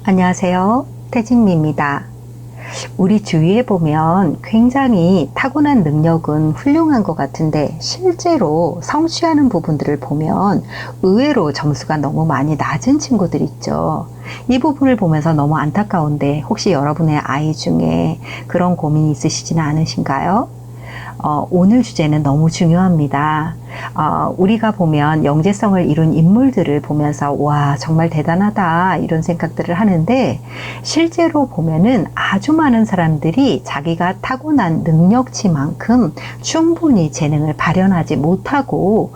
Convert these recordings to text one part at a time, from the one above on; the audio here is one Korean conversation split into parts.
안녕하세요. 태진미입니다. 우리 주위에 보면 굉장히 타고난 능력은 훌륭한 것 같은데 실제로 성취하는 부분들을 보면 의외로 점수가 너무 많이 낮은 친구들 있죠. 이 부분을 보면서 너무 안타까운데 혹시 여러분의 아이 중에 그런 고민이 있으시지는 않으신가요? 오늘 주제는 너무 중요합니다. 우리가 보면 영재성을 이룬 인물들을 보면서 와 정말 대단하다 이런 생각들을 하는데 실제로 보면은 아주 많은 사람들이 자기가 타고난 능력치만큼 충분히 재능을 발현하지 못하고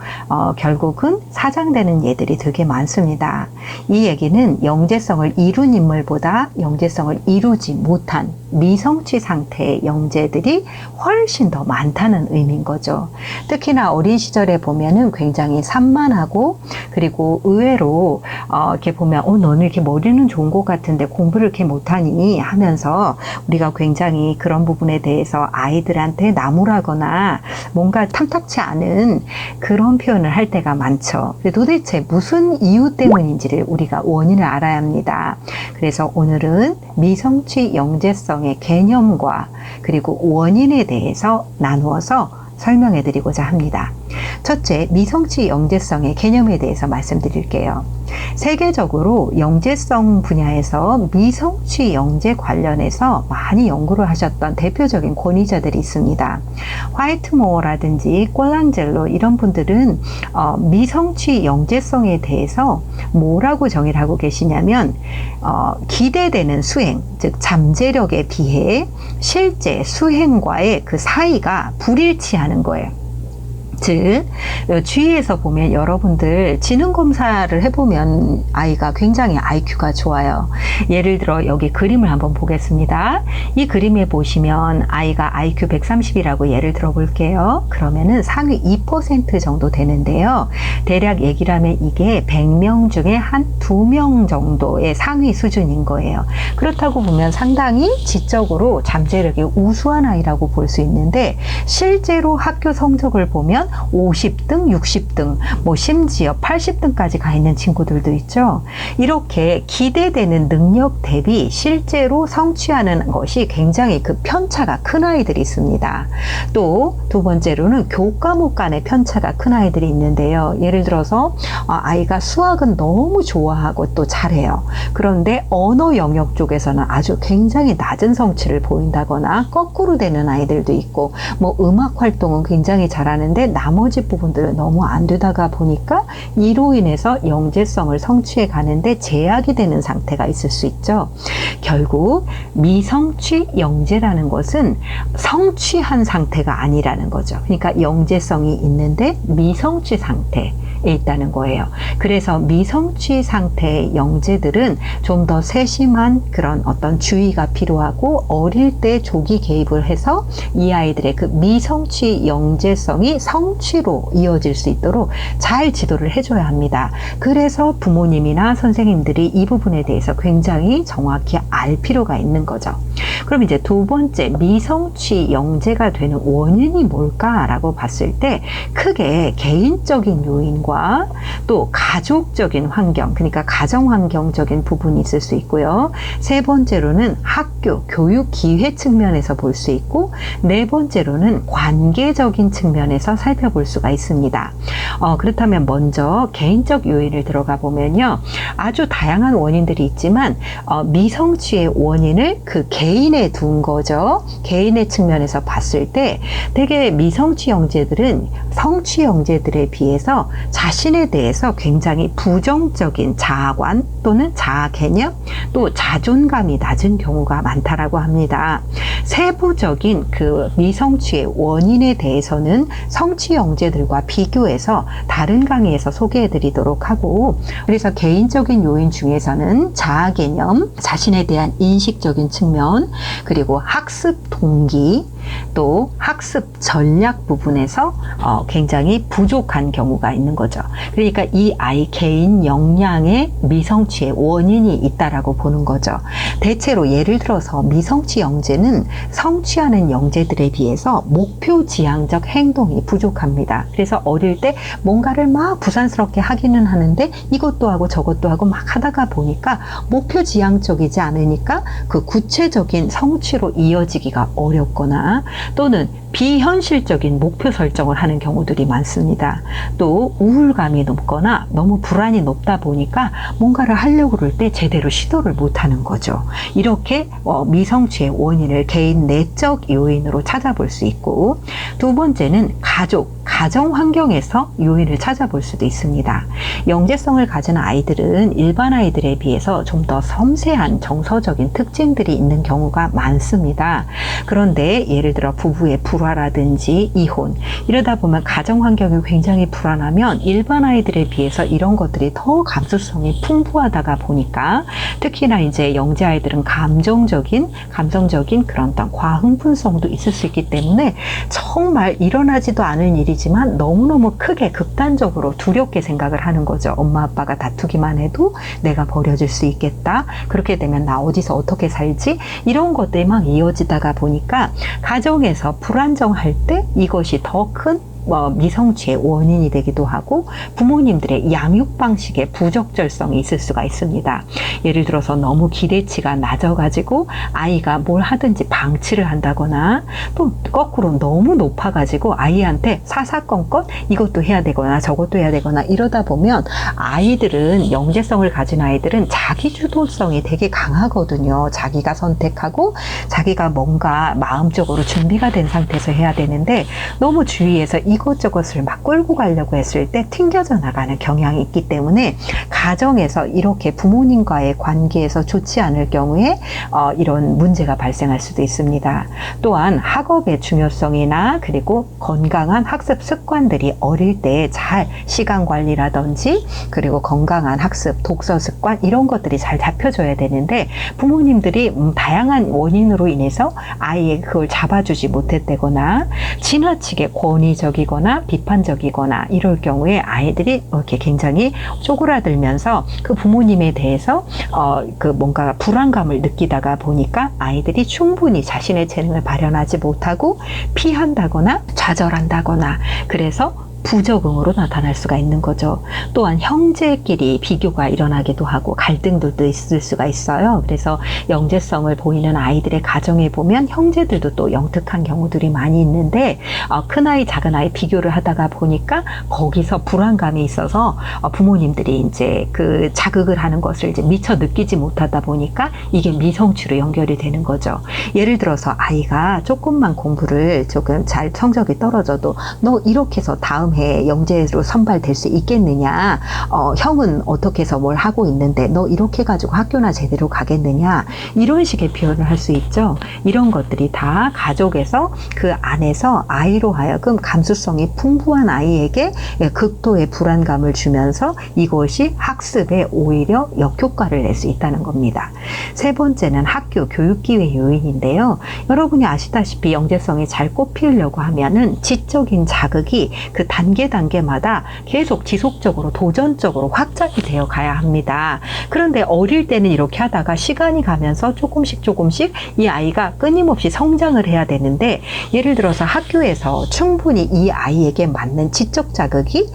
결국은 사장되는 예들이 되게 많습니다. 이 얘기는 영재성을 이룬 인물보다 영재성을 이루지 못한 미성취 상태의 영재들이 훨씬 더 많다는 의미인 거죠. 특히나 어린 시절에 보면은 굉장히 산만하고 그리고 의외로 이렇게 보면 너는 이렇게 머리는 좋은 것 같은데 공부를 이렇게 못하니 하면서 우리가 굉장히 그런 부분에 대해서 아이들한테 나무라거나 뭔가 탐탁치 않은 그런 표현을 할 때가 많죠. 도대체 무슨 이유 때문인지를 우리가 원인을 알아야 합니다. 그래서 오늘은 미성취 영재성의 개념과 그리고 원인에 대해서 나누어서 설명해 드리고자 합니다. 첫째, 미성취 영재성의 개념에 대해서 말씀드릴게요. 세계적으로 영재성 분야에서 미성취 영재 관련해서 많이 연구를 하셨던 대표적인 권위자들이 있습니다. 화이트모어라든지 꼴랑젤로 이런 분들은 미성취 영재성에 대해서 뭐라고 정의를 하고 계시냐면 기대되는 수행, 즉 잠재력에 비해 실제 수행과의 그 사이가 불일치하는 거예요. 즉 주위에서 보면 여러분들 지능검사를 해보면 아이가 굉장히 IQ가 좋아요. 예를 들어 여기 그림을 한번 보겠습니다. 이 그림에 보시면 아이가 IQ 130이라고 예를 들어 볼게요. 그러면은 상위 2% 정도 되는데요. 대략 얘기를 하면 이게 100명 중에 한 2명 정도의 상위 수준인 거예요. 그렇다고 보면 상당히 지적으로 잠재력이 우수한 아이라고 볼 수 있는데 실제로 학교 성적을 보면 50등, 60등, 뭐 심지어 80등까지 가 있는 친구들도 있죠. 이렇게 기대되는 능력 대비 실제로 성취하는 것이 굉장히 그 편차가 큰 아이들이 있습니다. 또 두 번째로는 교과목 간의 편차가 큰 아이들이 있는데요. 예를 들어서 아이가 수학은 너무 좋아하고 또 잘해요. 그런데 언어 영역 쪽에서는 아주 굉장히 낮은 성취를 보인다거나 거꾸로 되는 아이들도 있고 뭐 음악 활동은 굉장히 잘하는데 나머지 부분들은 너무 안 되다가 보니까 이로 인해서 영재성을 성취해 가는데 제약이 되는 상태가 있을 수 있죠. 결국 미성취 영재라는 것은 성취한 상태가 아니라는 거죠. 그러니까 영재성이 있는데 미성취 상태에 있다는 거예요. 그래서 미성취 상태의 영재들은 좀 더 세심한 그런 어떤 주의가 필요하고 어릴 때 조기 개입을 해서 이 아이들의 그 미성취 영재성이 성취로 이어질 수 있도록 잘 지도를 해줘야 합니다. 그래서 부모님이나 선생님들이 이 부분에 대해서 굉장히 정확히 알 필요가 있는 거죠. 그럼 이제 두 번째 미성취 영재가 되는 원인이 뭘까라고 봤을 때 크게 개인적인 요인과 또 가족적인 환경, 그러니까 가정환경적인 부분이 있을 수 있고요. 세 번째로는 학교, 교육 기회 측면에서 볼 수 있고 네 번째로는 관계적인 측면에서 살펴볼 수가 있습니다. 그렇다면 먼저 개인적 요인을 들어가 보면요. 아주 다양한 원인들이 있지만 미성취의 원인을 그 개인에 둔 거죠. 개인의 측면에서 봤을 때 되게 미성취 영재들은 성취 영재들에 비해서 자신에 대해서 굉장히 부정적인 자아관 또는 자아 개념 또 자존감이 낮은 경우가 많다라고 합니다. 세부적인 그 미성취의 원인에 대해서는 성취 영재들과 비교해서 다른 강의에서 소개해 드리도록 하고 그래서 개인적인 요인 중에서는 자아 개념, 자신에 대한 인식적인 측면 그리고 학습 동기 또 학습 전략 부분에서 굉장히 부족한 경우가 있는 거죠. 그러니까 이 아이 개인 역량의 미성취의 원인이 있다라고 보는 거죠. 대체로 예를 들어서 미성취 영재는 성취하는 영재들에 비해서 목표 지향적 행동이 부족합니다. 그래서 어릴 때 뭔가를 막 부산스럽게 하기는 하는데 이것도 하고 저것도 하고 막 하다가 보니까 목표 지향적이지 않으니까 그 구체적인 성취로 이어지기가 어렵거나 또는 비현실적인 목표 설정을 하는 경우들이 많습니다. 또 우울감이 높거나 너무 불안이 높다 보니까 뭔가를 하려고 그럴 때 제대로 시도를 못하는 거죠. 이렇게 미성취의 원인을 개인 내적 요인으로 찾아볼 수 있고, 두 번째는 가정 환경에서 요인을 찾아볼 수도 있습니다. 영재성을 가진 아이들은 일반 아이들에 비해서 좀 더 섬세한 정서적인 특징들이 있는 경우가 많습니다. 그런데 예를 들어 부부의 불화라든지 이혼, 이러다 보면 가정 환경이 굉장히 불안하면 일반 아이들에 비해서 이런 것들이 더 감수성이 풍부하다가 보니까 특히나 이제 영재 아이들은 감정적인 그런 어떤 과흥분성도 있을 수 있기 때문에 정말 일어나지도 않을 일이지만 너무너무 크게 극단적으로 두렵게 생각을 하는 거죠. 엄마 아빠가 다투기만 해도 내가 버려질 수 있겠다. 그렇게 되면 나 어디서 어떻게 살지? 이런 것들이 막 이어지다가 보니까 가정에서 불안정할 때 이것이 더 큰 미성취의 원인이 되기도 하고 부모님들의 양육 방식에 부적절성이 있을 수가 있습니다. 예를 들어서 너무 기대치가 낮아가지고 아이가 뭘 하든지 방치를 한다거나 또 거꾸로 너무 높아가지고 아이한테 사사건건 이것도 해야 되거나 저것도 해야 되거나 이러다 보면 아이들은 영재성을 가진 아이들은 자기주도성이 되게 강하거든요. 자기가 선택하고 자기가 뭔가 마음적으로 준비가 된 상태에서 해야 되는데 너무 주위에서 이것저것을 막 끌고 가려고 했을 때 튕겨져 나가는 경향이 있기 때문에 가정에서 이렇게 부모님과의 관계에서 좋지 않을 경우에 이런 문제가 발생할 수도 있습니다. 또한 학업의 중요성이나 그리고 건강한 학습 습관들이 어릴 때 잘 시간 관리라든지 그리고 건강한 학습, 독서 습관 이런 것들이 잘 잡혀줘야 되는데 부모님들이 다양한 원인으로 인해서 아이에게 그걸 잡아주지 못했다거나 지나치게 권위적이거나 비판적이거나 이럴 경우에 아이들이 이렇게 굉장히 쪼그라들면서 그 부모님에 대해서 뭔가 불안감을 느끼다가 보니까 아이들이 충분히 자신의 재능을 발현하지 못하고 피한다거나 좌절한다거나 그래서 부적응으로 나타날 수가 있는 거죠. 또한 형제끼리 비교가 일어나기도 하고 갈등들도 있을 수가 있어요. 그래서 영재성을 보이는 아이들의 가정에 보면 형제들도 또 영특한 경우들이 많이 있는데 큰아이 작은아이 비교를 하다가 보니까 거기서 불안감이 있어서 부모님들이 이제 그 자극을 하는 것을 이제 미처 느끼지 못하다 보니까 이게 미성취로 연결이 되는 거죠. 예를 들어서 아이가 조금만 공부를 조금 잘 성적이 떨어져도 너 이렇게 해서 다음 해 영재로 선발될 수 있겠느냐, 형은 어떻게 해서 뭘 하고 있는데 너 이렇게 가지고 학교나 제대로 가겠느냐, 이런 식의 표현을 할 수 있죠. 이런 것들이 다 가족에서 그 안에서 아이로 하여금 감수성이 풍부한 아이에게 극도의 불안감을 주면서 이것이 학습에 오히려 역효과를 낼 수 있다는 겁니다. 세 번째는 학교 교육기회 요인인데요. 여러분이 아시다시피 영재성이 잘 꽃피우려고 하면은 지적인 자극이 그 단계마다 계속 지속적으로 도전적으로 확장이 되어 가야 합니다. 그런데 어릴 때는 이렇게 하다가 시간이 가면서 조금씩 이 아이가 끊임없이 성장을 해야 되는데 예를 들어서 학교에서 충분히 이 아이에게 맞는 지적 자극이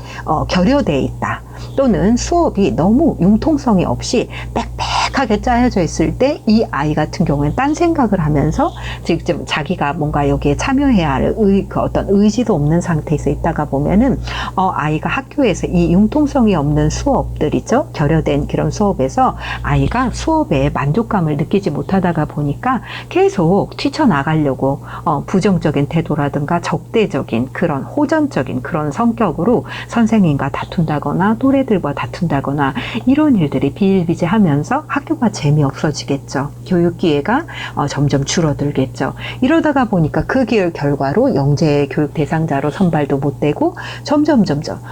결여되어 있다. 또는 수업이 너무 융통성이 없이 빽빽하게 짜여져 있을 때 이 아이 같은 경우에는 딴 생각을 하면서 지금 자기가 뭔가 여기에 참여해야 할 어떤 의지도 없는 상태에서 있다가 보면은 아이가 학교에서 이 융통성이 없는 수업들이죠. 결여된 그런 수업에서 아이가 수업에 만족감을 느끼지 못하다가 보니까 계속 뛰쳐나가려고 부정적인 태도라든가 적대적인 그런 호전적인 그런 성격으로 선생님과 다툰다거나 또래들과 다툰다거나 이런 일들이 비일비재하면서 학교가 재미없어지겠죠. 교육 기회가 점점 줄어들겠죠. 이러다가 보니까 그 결과로 영재 교육 대상자로 선발도 못 되고 점점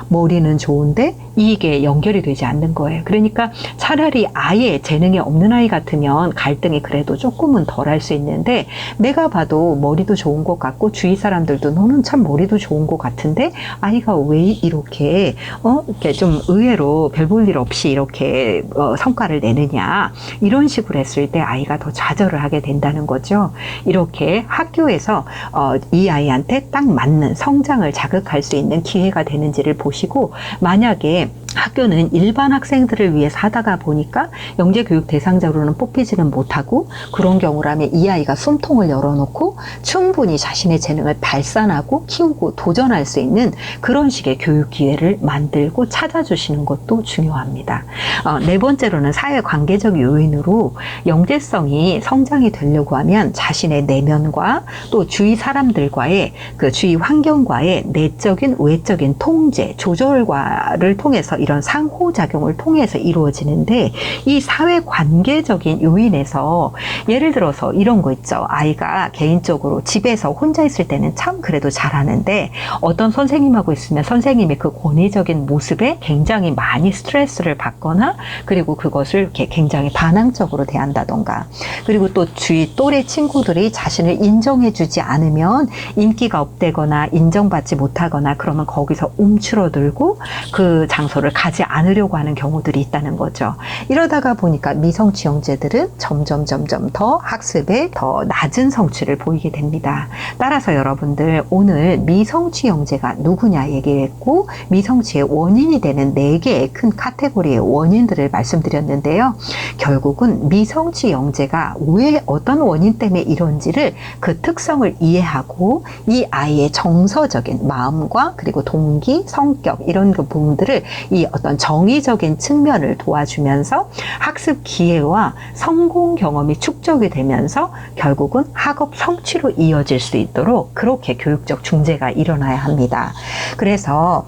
머리는 좋은데 이게 연결이 되지 않는 거예요. 그러니까 차라리 아예 재능이 없는 아이 같으면 갈등이 그래도 조금은 덜 할 수 있는데, 내가 봐도 머리도 좋은 것 같고 주위 사람들도 너는 참 머리도 좋은 것 같은데 아이가 왜 이렇게 이렇게 좀 의외로 별 볼 일 없이 이렇게 성과를 내느냐, 이런 식으로 했을 때 아이가 더 좌절을 하게 된다는 거죠. 이렇게 학교에서 이 아이한테 딱 맞는 성장을 자극할 수 있는 기회가 되는지를 보시고, 만약에 학교는 일반 학생들을 위해서 하다가 보니까 영재 교육 대상자로는 뽑히지는 못하고, 그런 경우라면 이 아이가 숨통을 열어놓고 충분히 자신의 재능을 발산하고 키우고 도전할 수 있는 그런 식의 교육 기회를 만들고 찾아주시는 것도 중요합니다. 네 번째로는 사회관계적 요인으로 영재성이 성장이 되려고 하면 자신의 내면과 또 주위 사람들과의, 그 주위 환경과의 내적인 외적인 통제, 조절과를 통해서 이런 상호작용을 통해서 이루어지는데, 이 사회관계적인 요인에서 예를 들어서 이런 거 있죠. 아이가 개인적으로 집에서 혼자 있을 때는 참 그래도 잘하는데 어떤 선생님하고 있으면 선생님의 그 권위적인 모습에 굉장히 많이 스트레스를 받거나, 그리고 그것을 이렇게 굉장히 반항적으로 대한다던가, 그리고 또 주위 또래 친구들이 자신을 인정해주지 않으면 인기가 없대거나 인정받지 못하거나 그러면 거기서 움츠러들고 그 장소를 가지 않으려고 하는 경우들이 있다는 거죠. 이러다가 보니까 미성취 영재들은 점점 더 학습에 더 낮은 성취를 보이게 됩니다. 따라서 여러분들, 오늘 미성취 영재가 누구냐 얘기했고, 미성취의 원인이 되는 4개의 큰 카테고리의 원인들을 말씀드렸는데요. 결국은 미성취 영재가 왜 어떤 원인 때문에 이런지를, 그 특성을 이해하고 이 아이의 정서적인 마음과 그리고 동기, 성격, 이런 그 부분들을, 이 어떤 정의적인 측면을 도와주면서 학습 기회와 성공 경험이 축적이 되면서 결국은 학업 성취로 이어질 수 있도록 그렇게 교육적 중재가 일어나야 합니다. 그래서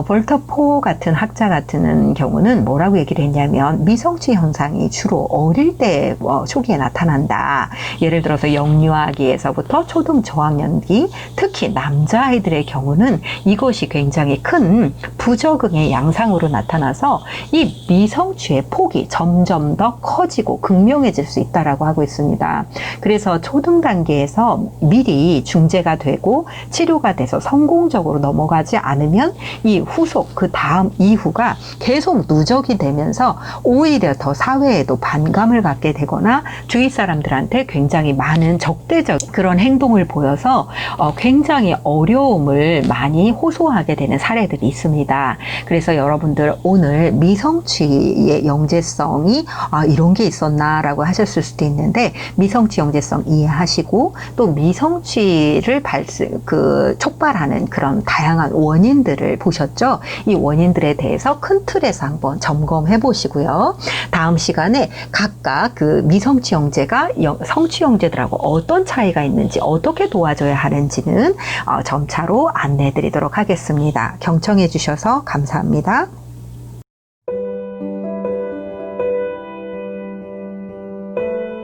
볼터 포 같은 학자 같은 경우는 뭐라고 얘기를 했냐면, 미성취 현상이 주로 어릴 때 초기에 나타난다. 예를 들어서 영유아기에서부터 초등 저학년기, 특히 남자아이들의 경우는 이것이 굉장히 큰 부적응의 양상으로 나타나서 이 미성취의 폭이 점점 더 커지고 극명해질 수 있다라고 하고 있습니다. 그래서 초등 단계에서 미리 중재가 되고 치료가 돼서 성공적으로 넘어가지 않으면 이 후속, 그 다음 이후가 계속 누적이 되면서 오히려 더 사회에도 반감을 갖게 되거나 주위 사람들한테 굉장히 많은 적대적 그런 행동을 보여서 굉장히 어려움을 많이 호소하게 되는 사례들이 있습니다. 그래서 여러분들, 오늘 미성취의 영재성이 이런 게 있었나 라고 하셨을 수도 있는데, 미성취 영재성 이해하시고 또 미성취를 촉발하는 그런 다양한 원인들을 보셨죠? 이 원인들에 대해서 큰 틀에서 한번 점검해 보시고요. 다음 시간에 각각 그 미성취 영재가 성취 영재들하고 어떤 차이가 있는지, 어떻게 도와줘야 하는지는 점차로 안내해 드리도록 하겠습니다. 경청해 주셔서 감사합니다.